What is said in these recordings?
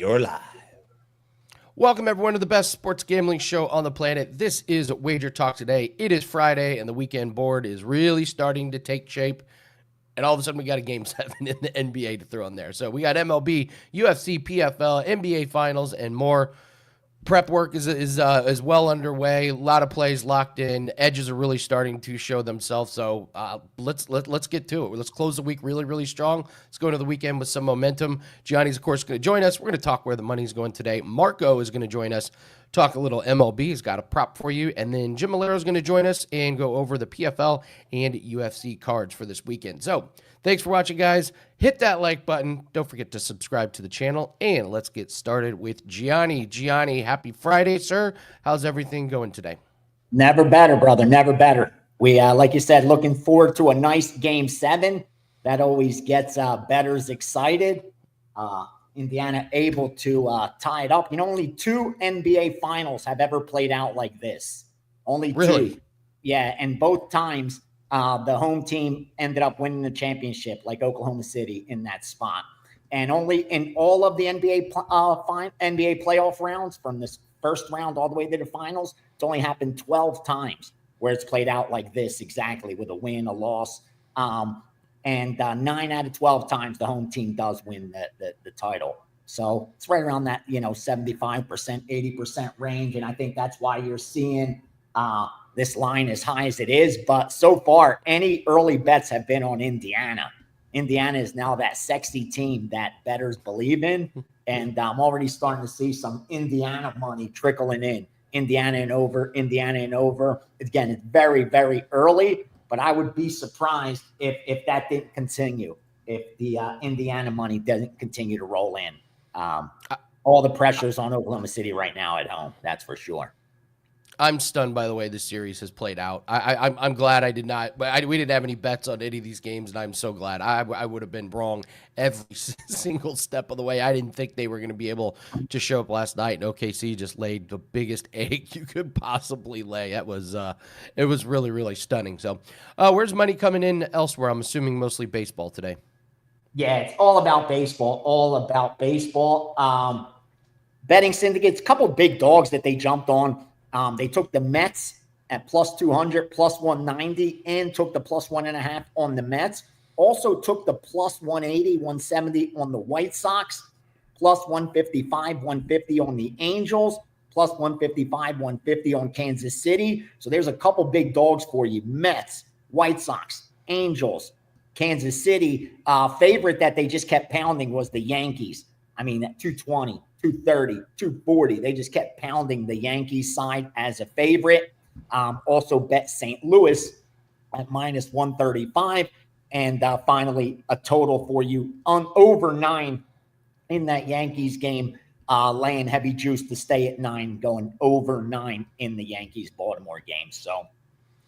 You're live. Welcome, everyone, to the best sports gambling show on the planet. This is WagerTalk Today. It is Friday, and the weekend board is really starting to take shape. And all of a sudden, we got a Game 7 in the NBA to throw in there. So we got MLB, UFC, PFL, NBA Finals, and more. Prep work is well underway. A lot of plays locked in. Edges are really starting to show themselves. So let's get to it. Let's close the week really strong. Let's go into the weekend with some momentum. Gianni's of course going to join us. We're going to talk where the money's going today. Marco is going to join us. Talk a little MLB. He's got a prop for you. And then Jim Malero is going to join us and go over the PFL and UFC cards for this weekend. So thanks for watching, guys. Hit that like button. Don't forget to subscribe to the channel. And let's get started with Gianni. Gianni, happy Friday, sir. How's everything going today? Never better, brother. Never better. We, like you said, looking forward to a nice Game 7. That always gets bettors excited. Indiana able to tie it up. Only 2 NBA finals have ever played out like this. Only 2. Really? Yeah, and both times the home team ended up winning the championship, like Oklahoma City in that spot. And only in all of the NBA playoff rounds, from this first round all the way to the finals, it's only happened 12 times where it's played out like this exactly, with a win, a loss. And 9 out of 12 times the home team does win the title. So it's right around that, 75%, 80% range. And I think that's why you're seeing this line as high as it is. But so far, any early bets have been on Indiana. Indiana is now that sexy team that bettors believe in. And I'm already starting to see some Indiana money trickling in. Indiana and over. Again, it's very, very early. But I would be surprised if that didn't continue, if the Indiana money doesn't continue to roll in. All the pressure's on Oklahoma City right now at home, that's for sure. I'm stunned by the way this series has played out. I'm glad I did not. We didn't have any bets on any of these games, and I'm so glad. I would have been wrong every single step of the way. I didn't think they were going to be able to show up last night, and OKC just laid the biggest egg you could possibly lay. It was really stunning. So, where's money coming in elsewhere? I'm assuming mostly baseball today. Yeah, it's all about baseball. Betting syndicates, a couple of big dogs that they jumped on. They took the Mets at plus 200, plus 190, and took the plus 1.5 on the Mets. Also took the plus 180, 170 on the White Sox, plus 155, 150 on the Angels, plus 155, 150 on Kansas City. So there's a couple big dogs for you. Mets, White Sox, Angels, Kansas City. Favorite that they just kept pounding was the Yankees. I mean, at 220, 230, 240. They just kept pounding the Yankees side as a favorite. Also bet St. Louis at minus 135. And finally, a total for you on over 9 in that Yankees game, laying heavy juice to stay at 9, going over 9 in the Yankees-Baltimore game. So,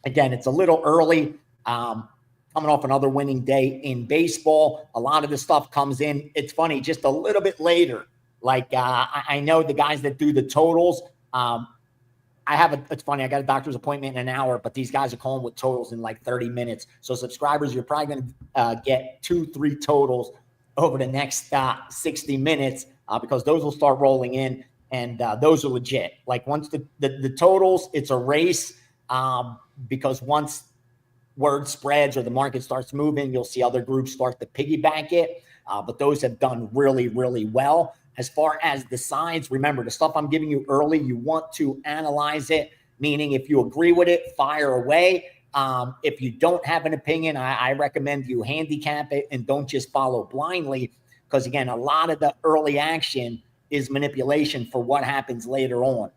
again, it's a little early. Coming off another winning day in baseball. A lot of the stuff comes in. It's funny, just a little bit later. I know the guys that do the totals. It's funny, I got a doctor's appointment in an hour, but these guys are calling with totals in like 30 minutes. So subscribers, you're probably going to get 2-3 totals over the next 60 minutes because those will start rolling in, and those are legit. Like once the totals, it's a race because once word spreads or the market starts moving, you'll see other groups start to piggyback it. But those have done really well. As far as the sides, remember, the stuff I'm giving you early, you want to analyze it, meaning if you agree with it, fire away. If you don't have an opinion, I recommend you handicap it and don't just follow blindly because, again, a lot of the early action is manipulation for what happens later on.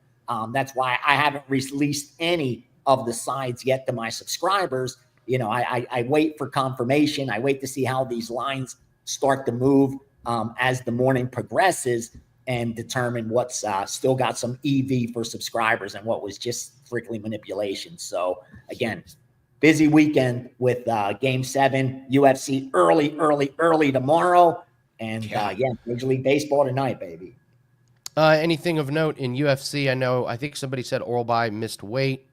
That's why I haven't released any of the sides yet to my subscribers. I wait for confirmation. I wait to see how these lines start to move as the morning progresses and determine what's still got some EV for subscribers and what was just strictly manipulation. So, again, busy weekend with Game 7, UFC early tomorrow. And, Major League Baseball tonight, baby. Anything of note in UFC? I think somebody said Orlby missed weight.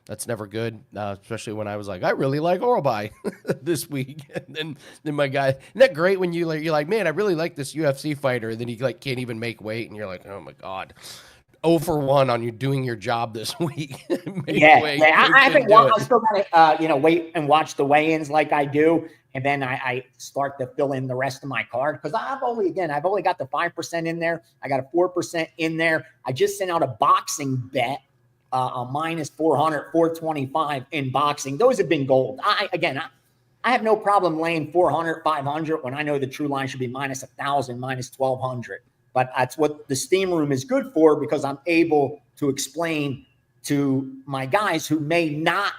That's never good, especially when I was like, I really like Oralby this week. And then my guy, isn't that great when you're like, man, I really like this UFC fighter, and then he like can't even make weight, and you're like, oh my god, 0 for 1 on you doing your job this week. Make weight. I haven't watched. I still gotta wait and watch the weigh-ins like I do, and then I start to fill in the rest of my card because I've only got the 5% in there. I got a 4% in there. I just sent out a boxing bet. A minus 400, 425 in boxing. Those have been gold. I have no problem laying 400, 500 when I know the true line should be minus 1,000, minus 1,200. But that's what the steam room is good for because I'm able to explain to my guys who may not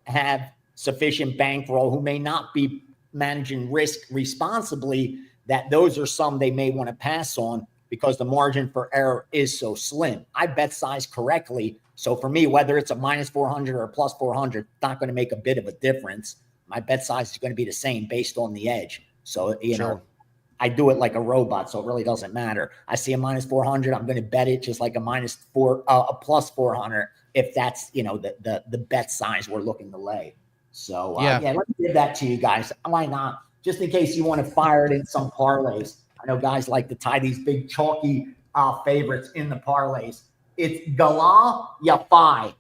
have sufficient bankroll, who may not be managing risk responsibly, that those are some they may want to pass on because the margin for error is so slim. I bet size correctly. So for me, whether it's a minus 400 or a plus 400, it's not going to make a bit of a difference. My bet size is going to be the same based on the edge. So, you know, I do it like a robot, so it really doesn't matter. I see a minus 400, I'm going to bet it just like a plus 400 if that's, you know, the bet size we're looking to lay. So, let me give that to you guys. Why not? Just in case you want to fire it in some parlays. I know guys like to tie these big chalky favorites in the parlays. It's Gala Yafai.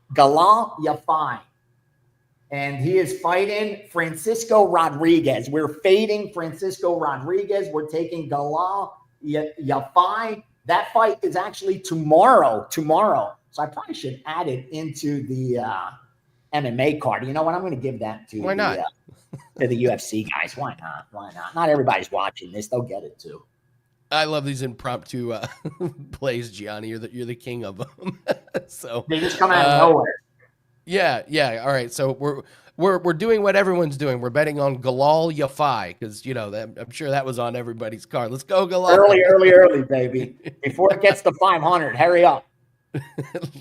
And he is fighting Francisco Rodriguez. We're fading Francisco Rodriguez. We're taking Gala Yafai. That fight is actually tomorrow. So I probably should add it into the MMA card. You know what? I'm going to give that to Why not? To the UFC guys. Why not? Not everybody's watching this. They'll get it too. I love these impromptu plays, Gianni. You're the king of them. So they just come out of nowhere. Yeah. All right. So we're doing what everyone's doing. We're betting on Galal Yafai because you know I'm sure that was on everybody's card. Let's go Galal. Early, baby. Before it gets to 500, hurry up.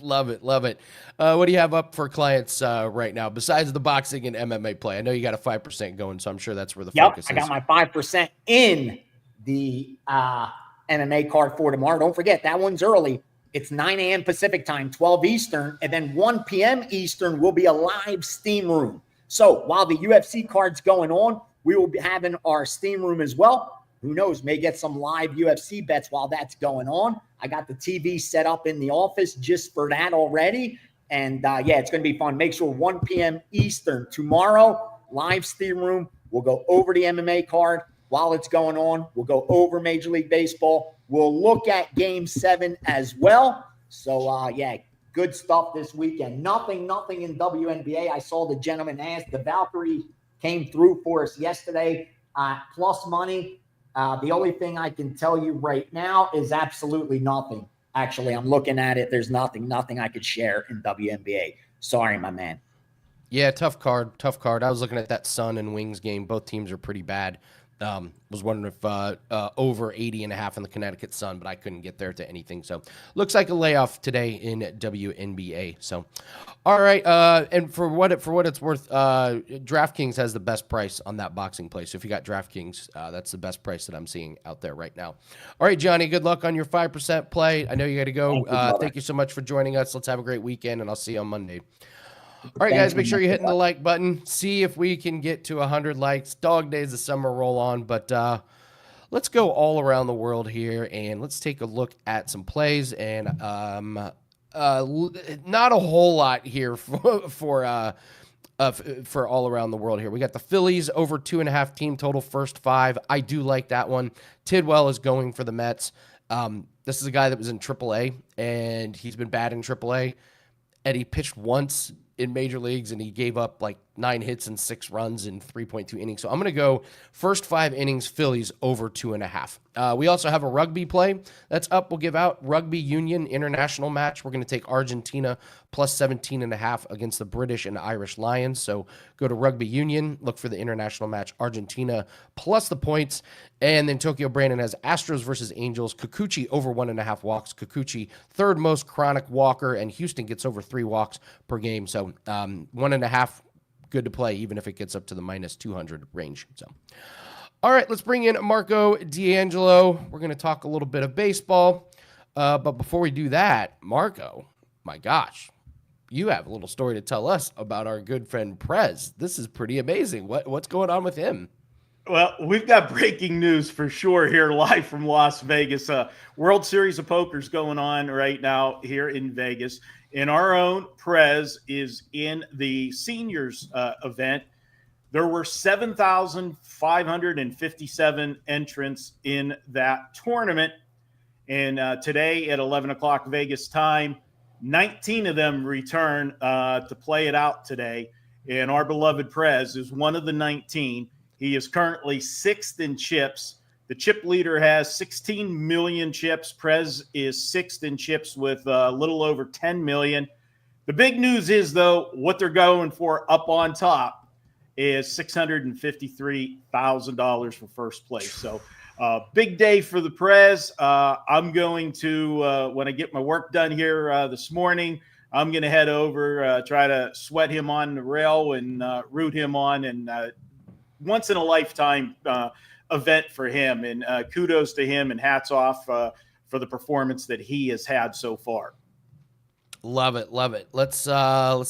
Love it. What do you have up for clients right now besides the boxing and MMA play? I know you got a 5% going, so I'm sure that's where the focus is. I got my 5% in the MMA card for tomorrow. Don't forget, that one's early. It's 9 a.m. Pacific time, 12 Eastern, and then 1 p.m. Eastern will be a live steam room. So while the UFC card's going on, we will be having our steam room as well. Who knows, may get some live UFC bets while that's going on. I got the TV set up in the office just for that already. And it's going to be fun. Make sure 1 p.m. Eastern tomorrow, live steam room. We'll go over the MMA card while it's going on. We'll go over Major League Baseball. We'll look at Game 7 as well. So, good stuff this weekend. Nothing in WNBA. I saw the gentleman ask. The Valkyrie came through for us yesterday. Plus money. The only thing I can tell you right now is absolutely nothing. Actually, I'm looking at it. There's nothing I could share in WNBA. Sorry, my man. Yeah, tough card. I was looking at that Sun and Wings game. Both teams are pretty bad. Was wondering if over 80.5 in the Connecticut Sun, but I couldn't get there to anything. So looks like a layoff today in WNBA. So, all right. And for what it's worth, DraftKings has the best price on that boxing play. So if you got DraftKings, that's the best price that I'm seeing out there right now. All right, Johnny, good luck on your 5% play. I know you got to go. Thank you so much for joining us. Let's have a great weekend, and I'll see you on Monday. All right, guys, make sure you're hitting the like button. See if we can get to 100 likes. Dog days of summer roll on, but let's go all around the world here, and let's take a look at some plays. And not a whole lot here for all around the world here. We got the Phillies over 2.5 team total first 5. I do like that one. Tidwell is going for the Mets. This is a guy that was in AAA, and he's been bad in AAA, and he pitched once in major leagues, and he gave up like 9 hits and 6 runs in 3.2 innings. So I'm going to go first 5 innings, Phillies over 2.5. We also have a rugby play that's up. We'll give out rugby union international match. We're going to take Argentina plus 17.5 against the British and Irish Lions. So go to rugby union, look for the international match, Argentina plus the points. And then Tokyo Brandon has Astros versus Angels, Kikuchi over 1.5 walks. Kikuchi, third most chronic walker, and Houston gets over 3 walks per game. So 1.5 good to play, even if it gets up to the minus 200 range. So, all right, let's bring in Marco D'Angelo. We're going to talk a little bit of baseball. But before we do that, Marco, my gosh, you have a little story to tell us about our good friend Prez. This is pretty amazing. What's going on with him? Well, we've got breaking news for sure here live from Las Vegas. World Series of Poker's going on right now here in Vegas. And our own Prez is in the seniors event. There were 7,557 entrants in that tournament. And today at 11 o'clock Vegas time, 19 of them return to play it out today. And our beloved Prez is one of the 19. He is currently sixth in chips. The chip leader has 16 million chips. Prez is sixth in chips with a little over 10 million. The big news is, though, what they're going for up on top is $653,000 for first place. So big day for the Prez. I'm going to, when I get my work done here this morning, I'm going to head over, try to sweat him on the rail and root him on, and once in a lifetime event for him. And kudos to him and hats off for the performance that he has had so far. Love it. Love it. Let's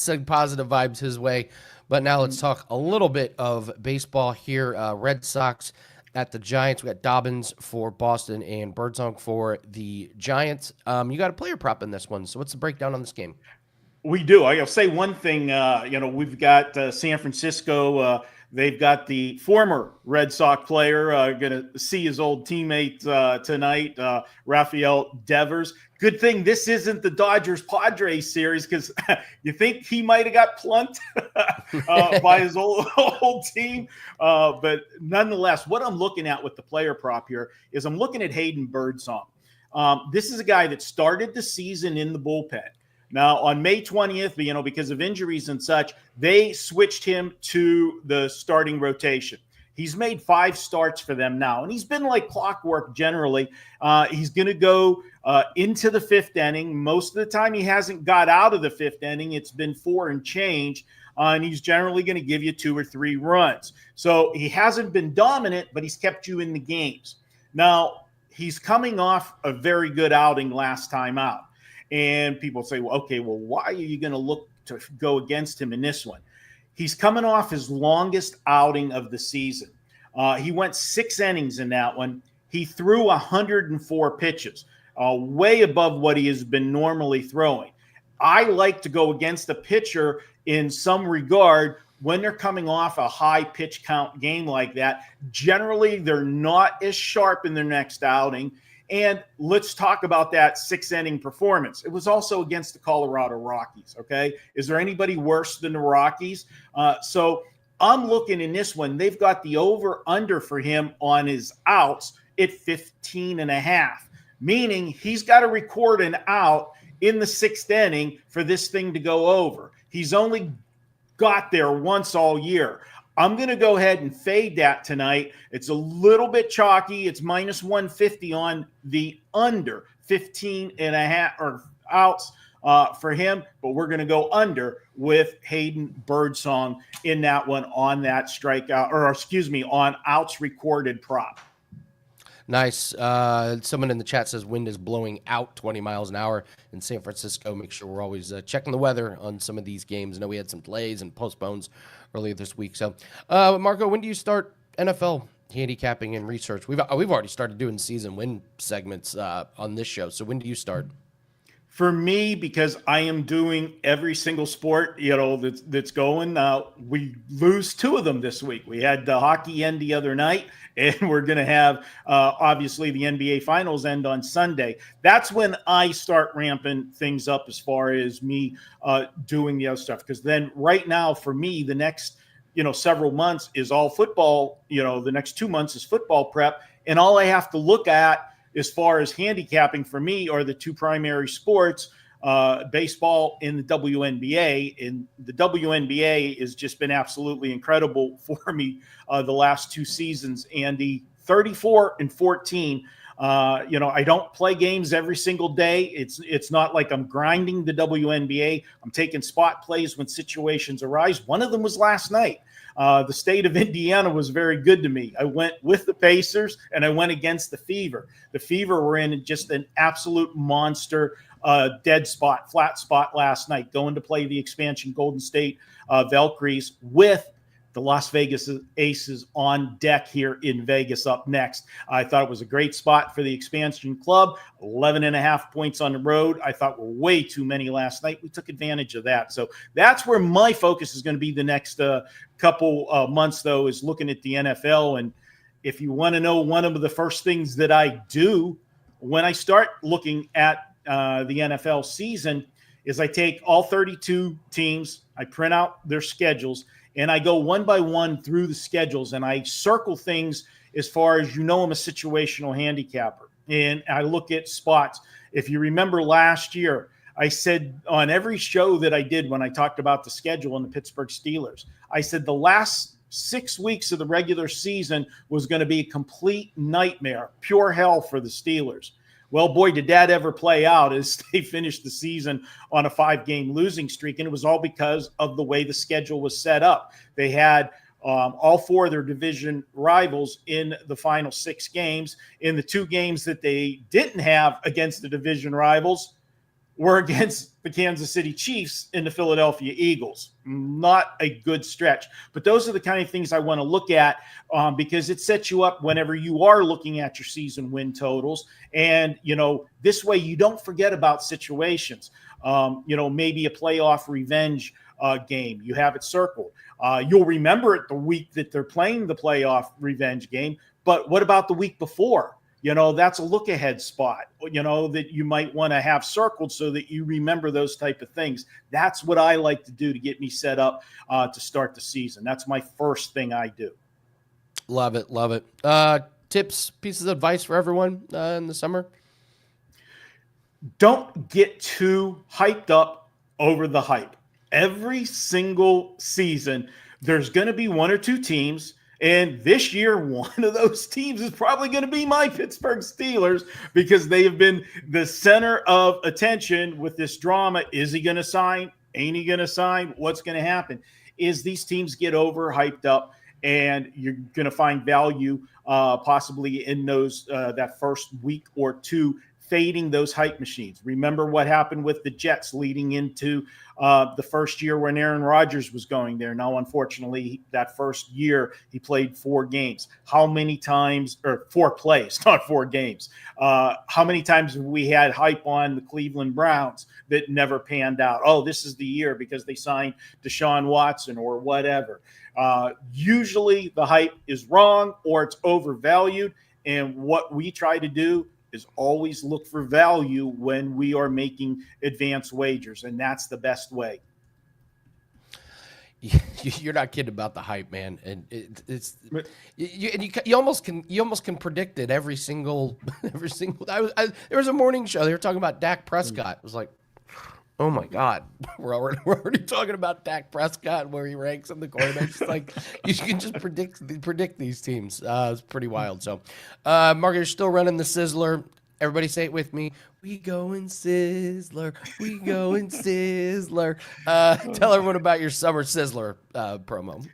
send positive vibes his way. But now let's talk a little bit of baseball here. Red Sox at the Giants. We got Dobbins for Boston and Birdsong for the Giants. You got a player prop in this one. So what's the breakdown on this game? We do. I'll say one thing. We've got San Francisco. They've got the former Red Sox player going to see his old teammate tonight, Rafael Devers. Good thing this isn't the Dodgers-Padres series, because you think he might have got plunked by his old team. But nonetheless, what I'm looking at with the player prop here is I'm looking at Hayden Birdsong. This is a guy that started the season in the bullpen. Now, on May 20th, because of injuries and such, they switched him to the starting rotation. He's made 5 starts for them now, and he's been like clockwork generally. He's going to go into the 5th inning. Most of the time, he hasn't got out of the 5th inning. It's been 4 and change, and he's generally going to give you 2 or 3 runs. So he hasn't been dominant, but he's kept you in the games. Now, he's coming off a very good outing last time out. And people say, well, why are you going to look to go against him in this one? He's coming off his longest outing of the season. He went 6 innings in that one. He threw 104 pitches, way above what he has been normally throwing. I like to go against a pitcher in some regard when they're coming off a high pitch count game like that. Generally, they're not as sharp in their next outing. And let's talk about that 6-inning performance. It was also against the Colorado Rockies, okay? Is there anybody worse than the Rockies? So I'm looking in this one. They've got the over-under for him on his outs at 15.5, meaning he's got to record an out in the 6th inning for this thing to go over. He's only got there once all year. I'm going to go ahead and fade that tonight. It's a little bit chalky. It's minus 150 on the under 15.5 or outs for him, but we're going to go under with Hayden Birdsong in that one on that strikeout, on outs recorded prop. Nice. Someone in the chat says wind is blowing out 20 miles an hour in San Francisco. Make sure we're always checking the weather on some of these games. I know we had some delays and postpones earlier this week. So, Marco, when do you start NFL handicapping and research? We've already started doing season win segments on this show. So when do you start? For me, because I am doing every single sport, that's going. We lose 2 of them this week. We had the hockey end the other night, and we're going to have, obviously, the NBA Finals end on Sunday. That's when I start ramping things up as far as me doing the other stuff. Because then right now, for me, the next, several months is all football. The next 2 months is football prep. And all I have to look at as far as handicapping for me are the 2 primary sports, baseball and the WNBA. And the WNBA has just been absolutely incredible for me the last 2 seasons. And the 34-14, I don't play games every single day. It's not like I'm grinding the WNBA. I'm taking spot plays when situations arise. One of them was last night. The state of Indiana was very good to me. I went with the Pacers and I went against the Fever. The Fever were in just an absolute monster dead spot, flat spot last night, going to play the expansion Golden State Valkyries with the Las Vegas Aces on deck here in Vegas up next. I thought it was a great spot for the expansion club. 11.5 points on the road. I thought were way too many last night. We took advantage of that. So that's where my focus is going to be the next couple months, though, is looking at the NFL. And if you want to know one of the first things that I do when I start looking at the NFL season is I take all 32 teams, I print out their schedules, and I go one by one through the schedules, and I circle things as far as, I'm a situational handicapper. And I look at spots. If you remember last year, I said on every show that I did when I talked about the schedule and the Pittsburgh Steelers, I said the last 6 weeks of the regular season was going to be a complete nightmare, pure hell for the Steelers. Well, boy, did that ever play out as they finished the season on a 5-game losing streak. And it was all because of the way the schedule was set up. They had all 4 of their division rivals in the final 6 games. In the 2 games that they didn't have against the division rivals were against the Kansas City Chiefs and the Philadelphia Eagles. Not a good stretch. But those are the kind of things I want to look at because it sets you up whenever you are looking at your season win totals. And, this way you don't forget about situations. Maybe a playoff revenge game. You have it circled. You'll remember it the week that they're playing the playoff revenge game. But what about the week before? That's a look ahead spot, that you might want to have circled so that you remember those type of things. That's what I like to do to get me set up to start the season. That's my first thing I do. Love it. Love it. Tips, pieces of advice for everyone in the summer? Don't get too hyped up over the hype. Every single season, there's going to be 1 or 2 teams. And this year, one of those teams is probably going to be my Pittsburgh Steelers because they have been the center of attention with this drama. Is he going to sign? Ain't he going to sign? What's going to happen? Is these teams get overhyped up and you're going to find value possibly in those that first week or 2 fading those hype machines. Remember what happened with the Jets leading into the first year when Aaron Rodgers was going there. Now, unfortunately, that first year he played 4 games. How many times, or 4 plays, not 4 games. How many times have we had hype on the Cleveland Browns that never panned out? Oh, this is the year because they signed Deshaun Watson or whatever. Usually the hype is wrong or it's overvalued. And what we try to do is always look for value when we are making advanced wagers, and that's the best way. You're not kidding about the hype, man, and you almost can predict it every single. There was a morning show they were talking about Dak Prescott. It was like, oh my God, we're already talking about Dak Prescott and where he ranks in the quarterbacks. It's like you can just predict these teams. It's pretty wild. So, Mark, you're still running the Sizzler. Everybody say it with me. We going Sizzler. We going Sizzler. Tell everyone about your summer Sizzler promo.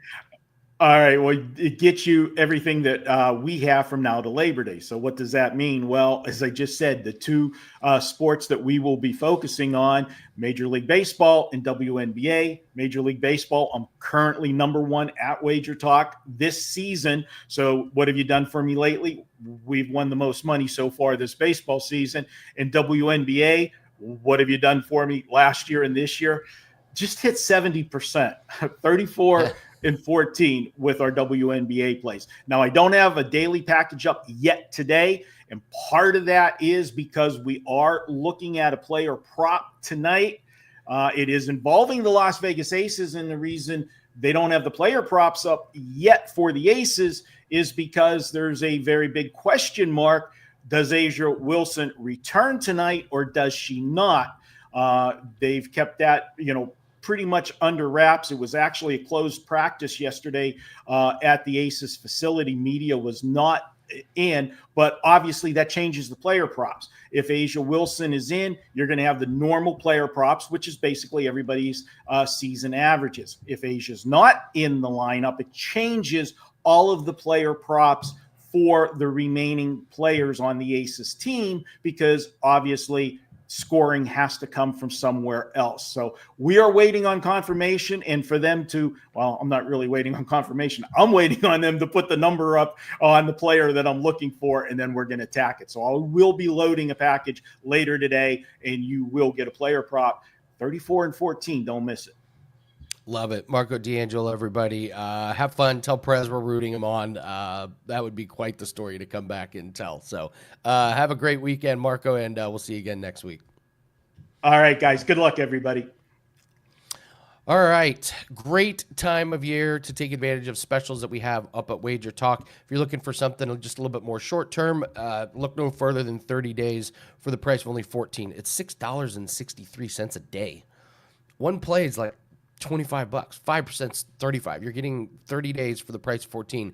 All right. Well, it gets you everything that we have from now to Labor Day. So what does that mean? Well, as I just said, the 2 sports that we will be focusing on, Major League Baseball and WNBA. Major League Baseball, I'm currently number 1 at WagerTalk this season. So what have you done for me lately? We've won the most money so far this baseball season. And WNBA, what have you done for me last year and this year? Just hit 70%, 34 and 14 with our WNBA plays. Now, I don't have a daily package up yet today, and part of that is because we are looking at a player prop tonight. It is involving the Las Vegas Aces, and the reason they don't have the player props up yet for the Aces is because there's a very big question mark. Does Asia Wilson return tonight or does she not? They've kept that, pretty much under wraps. It was actually a closed practice yesterday at the Aces facility. Media was not but obviously that changes the player props. If Asia Wilson is in, you're going to have the normal player props, which is basically everybody's season averages. If Asia's not in the lineup, it changes all of the player props for the remaining players on the Aces team, because obviously scoring has to come from somewhere else. So we are waiting on confirmation, and for them to, well, I'm not really waiting on confirmation. I'm waiting on them to put the number up on the player that I'm looking for, and then we're going to attack it. So I will be loading a package later today, and you will get a player prop 34 and 14. Don't miss it. Love it. Marco D'Angelo, everybody. Have fun. Tell Perez we're rooting him on. That would be quite the story to come back and tell. So have a great weekend, Marco, and we'll see you again next week. All right, guys. Good luck, everybody. All right. Great time of year to take advantage of specials that we have up at WagerTalk. If you're looking for something just a little bit more short term, look no further than 30 days for the price of only $14. It's $6.63 a day. One play is like $25, 5% is $35. You're getting 30 days for the price of $14.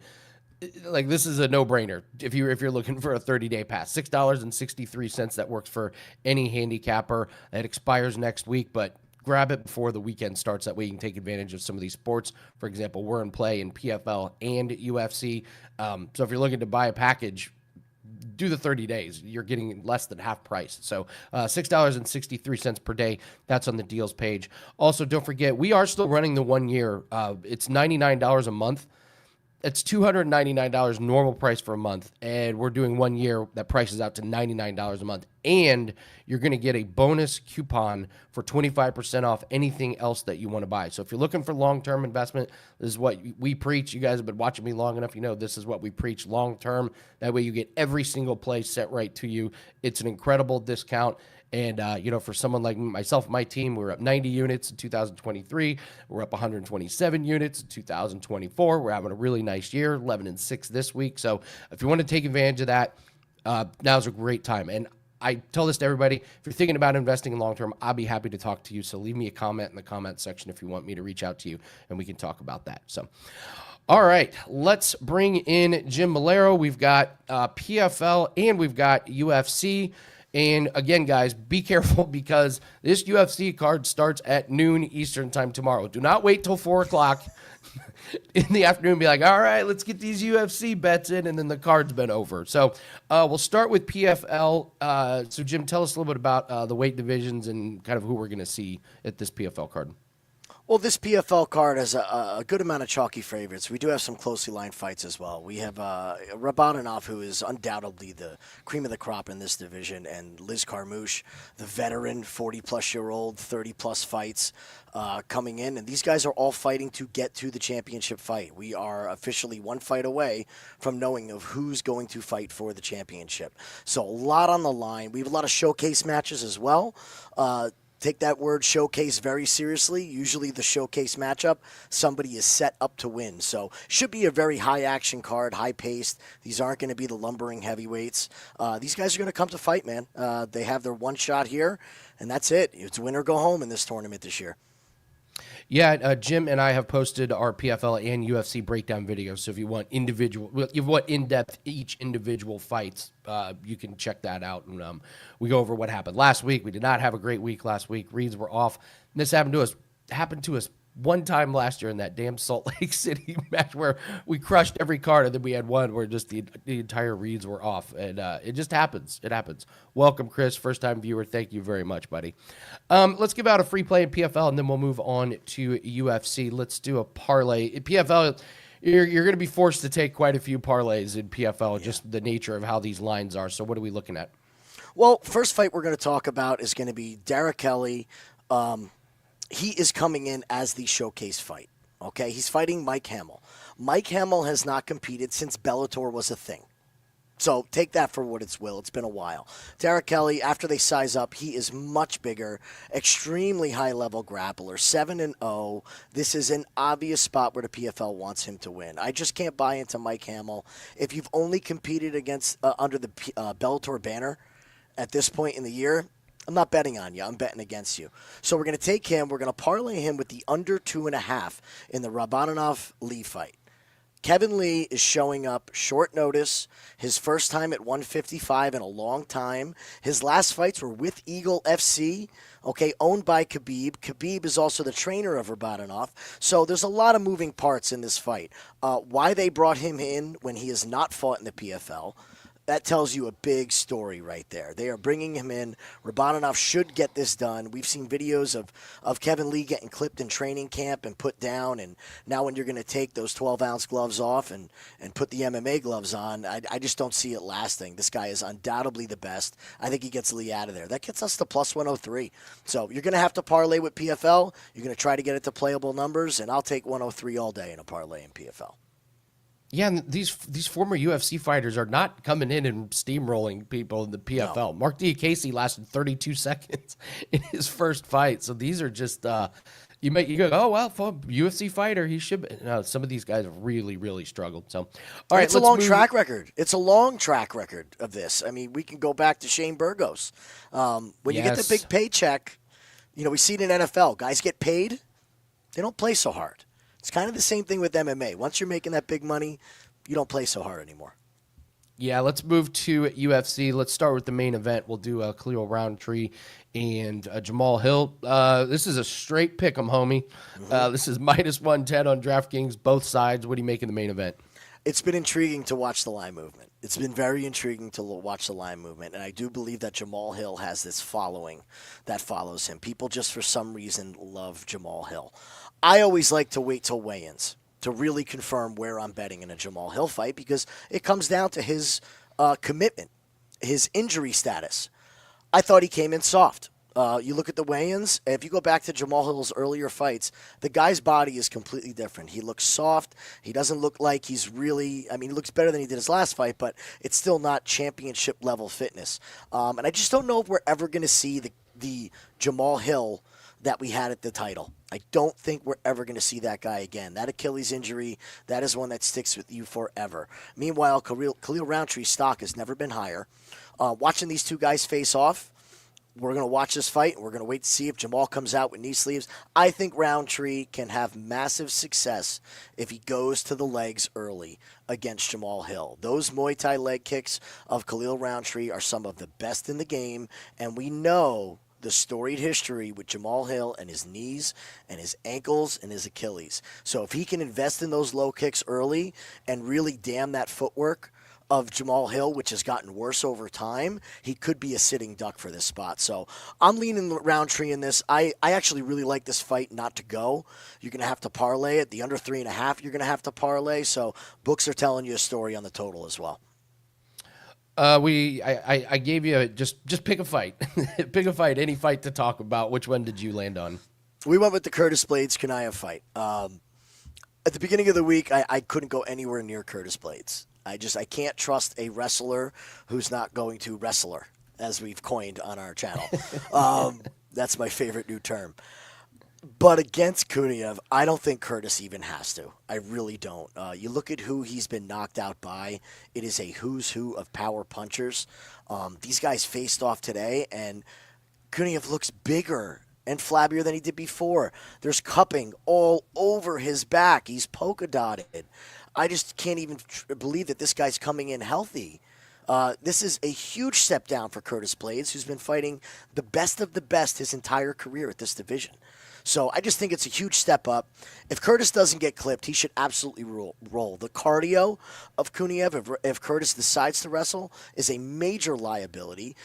Like, this is a no-brainer if you're looking for a 30-day pass. $6.63. That works for any handicapper. It expires next week, but grab it before the weekend starts. That way you can take advantage of some of these sports. For example, we're in play in PFL and UFC. So if you're looking to buy a package, do the 30 days. You're getting less than half price. So $6.63 per day. That's on the deals page. Also, don't forget, we are still running the 1 year. It's $99 a month. It's $299 normal price for a month, and we're doing 1 year that prices out to $99 a month. And you're going to get a bonus coupon for 25% off anything else that you want to buy. So if you're looking for long-term investment, this is what we preach. You guys have been watching me long enough. You know this is what we preach, long-term. That way you get every single play set right to you. It's an incredible discount. And, for someone like myself, my team, we're up 90 units in 2023. We're up 127 units in 2024. We're having a really nice year, 11-6 this week. So if you want to take advantage of that, now's a great time. And I tell this to everybody, if you're thinking about investing in long-term, I'll be happy to talk to you. So leave me a comment in the comment section if you want me to reach out to you, and we can talk about that. So, all right, let's bring in Jim Malero. We've got PFL and we've got UFC. And again, guys, be careful because this UFC card starts at noon Eastern time tomorrow. Do not wait till 4 o'clock in the afternoon and be like, all right, let's get these UFC bets in, and then the card's been over. So we'll start with PFL. So, Jim, tell us a little bit about the weight divisions and kind of who we're going to see at this PFL card. Well, this PFL card has a good amount of chalky favorites. We do have some closely lined fights as well. We have Rabanov, who is undoubtedly the cream of the crop in this division, and Liz Carmouche, the veteran, 40-plus-year-old, 30-plus fights coming in. And these guys are all fighting to get to the championship fight. We are officially 1 fight away from knowing of who's going to fight for the championship. So a lot on the line. We have a lot of showcase matches as well. Take that word showcase very seriously. Usually the showcase matchup, somebody is set up to win. So should be a very high-action card, high-paced. These aren't going to be the lumbering heavyweights. These guys are going to come to fight, man. They have their one shot here, and that's it. It's win or go home in this tournament this year. Yeah, Jim and I have posted our PFL and UFC breakdown videos. So if you want in-depth each individual fights, you can check that out. And we go over what happened last week. We did not have a great week last week. Reads were off. And this happened to us one time last year in that damn Salt Lake City match where we crushed every card, and then we had one where just the entire reads were off. And it just happens. It happens. Welcome, Chris, first-time viewer. Thank you very much, buddy. Let's give out a free play in PFL, and then we'll move on to UFC. Let's do a parlay. In PFL, you're going to be forced to take quite a few parlays in PFL, just the nature of how these lines are. So what are we looking at? Well, first fight we're going to talk about is going to be Derek Kelly. He is coming in as the showcase fight, okay? He's fighting Mike Hamill. Mike Hamill has not competed since Bellator was a thing. So take that for what it's will. It's been a while. Derek Kelly, after they size up, he is much bigger, extremely high-level grappler, 7-0. This is an obvious spot where the PFL wants him to win. I just can't buy into Mike Hamill. If you've only competed against under the Bellator banner at this point in the year, I'm not betting on you. I'm betting against you. So we're going to take him. We're going to parlay him with the under 2.5 in the Rabanov-Lee fight. Kevin Lee is showing up short notice. His first time at 155 in a long time. His last fights were with Eagle FC, okay, owned by Khabib. Khabib is also the trainer of Rabadanov. So there's a lot of moving parts in this fight. Why they brought him in when he has not fought in the PFL, that tells you a big story right there. They are bringing him in. Rabadanov should get this done. We've seen videos of Kevin Lee getting clipped in training camp and put down, and now when you're going to take those 12-ounce gloves off and put the MMA gloves on, I just don't see it lasting. This guy is undoubtedly the best. I think he gets Lee out of there. That gets us to plus 103. So you're going to have to parlay with PFL. You're going to try to get it to playable numbers, and I'll take 103 all day in a parlay in PFL. Yeah, and these former UFC fighters are not coming in and steamrolling people in the PFL. No. Mark Diakese lasted 32 seconds in his first fight. So these are just you go, oh well, for UFC fighter, he should be. No, some of these guys have really, really struggled. So all right, it's a long track record. It's a long track record of this. I mean, we can go back to Shane Burgos. When you get the big paycheck, we see it in NFL. Guys get paid, they don't play so hard. It's kind of the same thing with MMA. Once you're making that big money, you don't play so hard anymore. Yeah, let's move to UFC. Let's start with the main event. We'll do Khalil Roundtree and Jamal Hill. This is a straight pick 'em, homie. This is minus 110 on DraftKings, both sides. What do you make in the main event? It's been intriguing to watch the line movement. It's been very intriguing to watch the line movement, and I do believe that Jamal Hill has this following that follows him. People just for some reason love Jamal Hill. I always like to wait till weigh-ins to really confirm where I'm betting in a Jamal Hill fight because it comes down to his commitment, his injury status. I thought he came in soft. You look at the weigh-ins, if you go back to Jamal Hill's earlier fights, the guy's body is completely different. He looks soft. He doesn't look like he's really, he looks better than he did his last fight, but it's still not championship level fitness. And I just don't know if we're ever going to see the Jamal Hill that we had at the title. I don't think we're ever going to see that guy again. That Achilles injury, that is one that sticks with you forever. Meanwhile, Khalil Rountree's stock has never been higher. Watching these two guys face off, we're going to watch this fight, and we're going to wait to see if Jamal comes out with knee sleeves. I think Roundtree can have massive success if he goes to the legs early against Jamal Hill. Those Muay Thai leg kicks of Khalil Roundtree are some of the best in the game, and we know the storied history with Jamal Hill and his knees and his ankles and his Achilles. So if he can invest in those low kicks early and really damn that footwork of Jamal Hill, which has gotten worse over time, he could be a sitting duck for this spot. So I'm leaning Roundtree in this. I actually really like this fight not to go. You're going to have to parlay it. The under 3.5, you're going to have to parlay. So books are telling you a story on the total as well. I gave you just pick a fight. Pick a fight, any fight to talk about. Which one did you land on? We went with the Curtis Blades Kanaya fight. At the beginning of the week, I couldn't go anywhere near Curtis Blades. I can't trust a wrestler who's not going to wrestler, as we've coined on our channel. That's my favorite new term. But against Kuniev, I don't think Curtis even has to. I really don't. You look at who he's been knocked out by. It is a who's who of power punchers. These guys faced off today, and Kuniev looks bigger and flabbier than he did before. There's cupping all over his back. He's polka dotted. I just can't even believe that this guy's coming in healthy. This is a huge step down for Curtis Blades, who's been fighting the best of the best his entire career at this division. So I just think it's a huge step up. If Curtis doesn't get clipped, he should absolutely roll. The cardio of Kuniev, if Curtis decides to wrestle, is a major liability.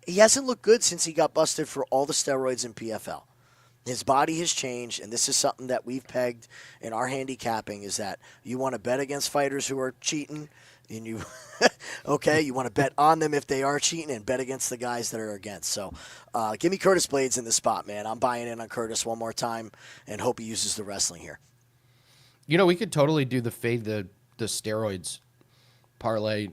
He hasn't looked good since he got busted for all the steroids in PFL. His body has changed, and this is something that we've pegged in our handicapping, is that you want to bet against fighters who are cheating, and you want to bet on them if they are cheating and bet against the guys that are against. So give me Curtis Blades in the spot, man. I'm buying in on Curtis one more time and hope he uses the wrestling here. We could totally do the fade the steroids parlay,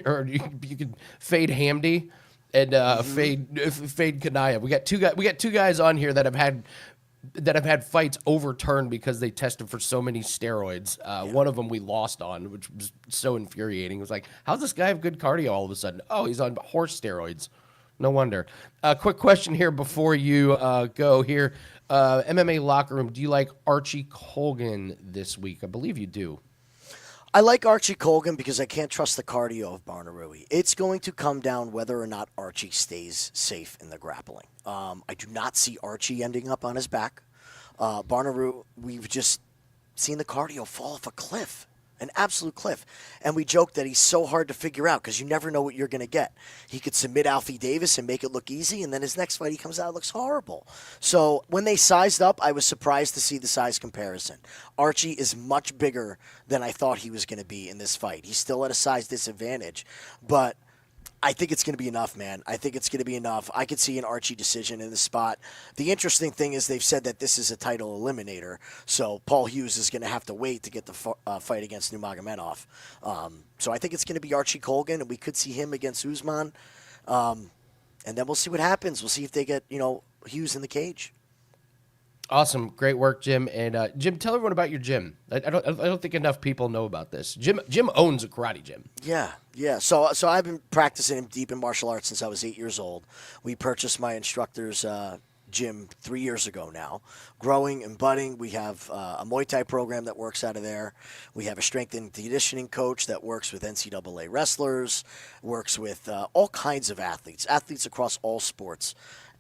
or you could fade Hamdi and fade Kanaya. We got two guys on here that have had fights overturned because they tested for so many steroids. One of them we lost on, which was so infuriating. It was like, how's this guy have good cardio all of a sudden? Oh, he's on horse steroids. No wonder. Quick question here before you go here. MMA locker room, do you like Archie Colgan this week? I believe you do. I like Archie Colgan because I can't trust the cardio of Barnaroui. It's going to come down whether or not Archie stays safe in the grappling. I do not see Archie ending up on his back. Barnaroui, we've just seen the cardio fall off a cliff, an absolute cliff. And we joke that he's so hard to figure out because you never know what you're going to get. He could submit Alfie Davis and make it look easy, and then his next fight he comes out and looks horrible. So when they sized up, I was surprised to see the size comparison. Archie is much bigger than I thought he was going to be in this fight. He's still at a size disadvantage, but I think it's going to be enough, man. I think it's going to be enough. I could see an Archie decision in this spot. The interesting thing is they've said that this is a title eliminator, so Paul Hughes is going to have to wait to get the fight against Nurmagomedov. So I think it's going to be Archie Colgan, and we could see him against Usman. And then we'll see what happens. We'll see if they get, Hughes in the cage. Awesome. Great work, Jim. And Jim, tell everyone about your gym. I don't think enough people know about this. Jim owns a karate gym. Yeah. So I've been practicing deep in martial arts since I was 8 years old. We purchased my instructor's gym 3 years ago now. Growing and budding. We have a Muay Thai program that works out of there. We have a strength and conditioning coach that works with NCAA wrestlers, works with all kinds of athletes across all sports.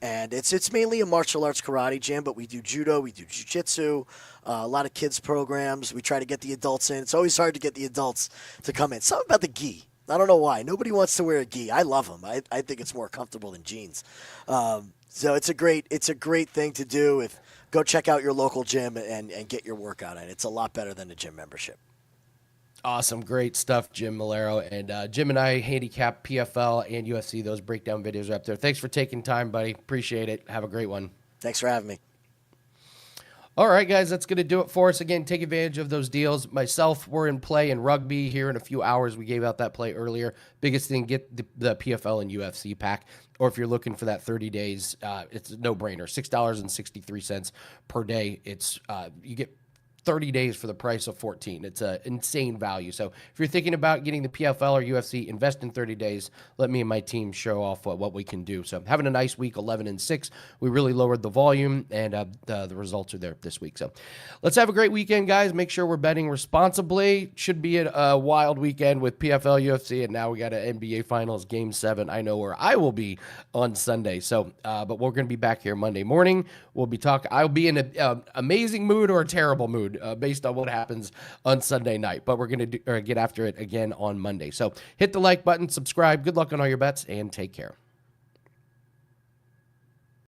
And it's mainly a martial arts karate gym, but we do judo, we do jiu-jitsu, a lot of kids programs. We try to get the adults in. It's always hard to get the adults to come in. Something about the gi. I don't know why. Nobody wants to wear a gi. I love them. I think it's more comfortable than jeans. So it's a great thing to do. Go check out your local gym and get your workout in. It's a lot better than a gym membership. Awesome. Great stuff, Jim Malero. And Jim and I handicap PFL and UFC. Those breakdown videos are up there. Thanks for taking time, buddy. Appreciate it. Have a great one. Thanks for having me. All right, guys, that's going to do it for us. Again, take advantage of those deals. Myself, we're in play in rugby here in a few hours. We gave out that play earlier. Biggest thing, get the PFL and UFC pack. Or if you're looking for that 30 days, it's a no-brainer. $6.63 per day. It's you get 30 days for the price of 14. It's an insane value. So if you're thinking about getting the PFL or UFC, invest in 30 days. Let me and my team show off what we can do. So having a nice week, 11-6. We really lowered the volume, and the results are there this week. So let's have a great weekend, guys. Make sure we're betting responsibly. Should be a wild weekend with PFL, UFC, and now we got an NBA Finals Game 7. I know where I will be on Sunday. So, but we're going to be back here Monday morning. We'll be talking. I'll be in an amazing mood or a terrible mood. Based on what happens on Sunday night. But we're going to get after it again on Monday. So hit the like button, subscribe. Good luck on all your bets, and take care.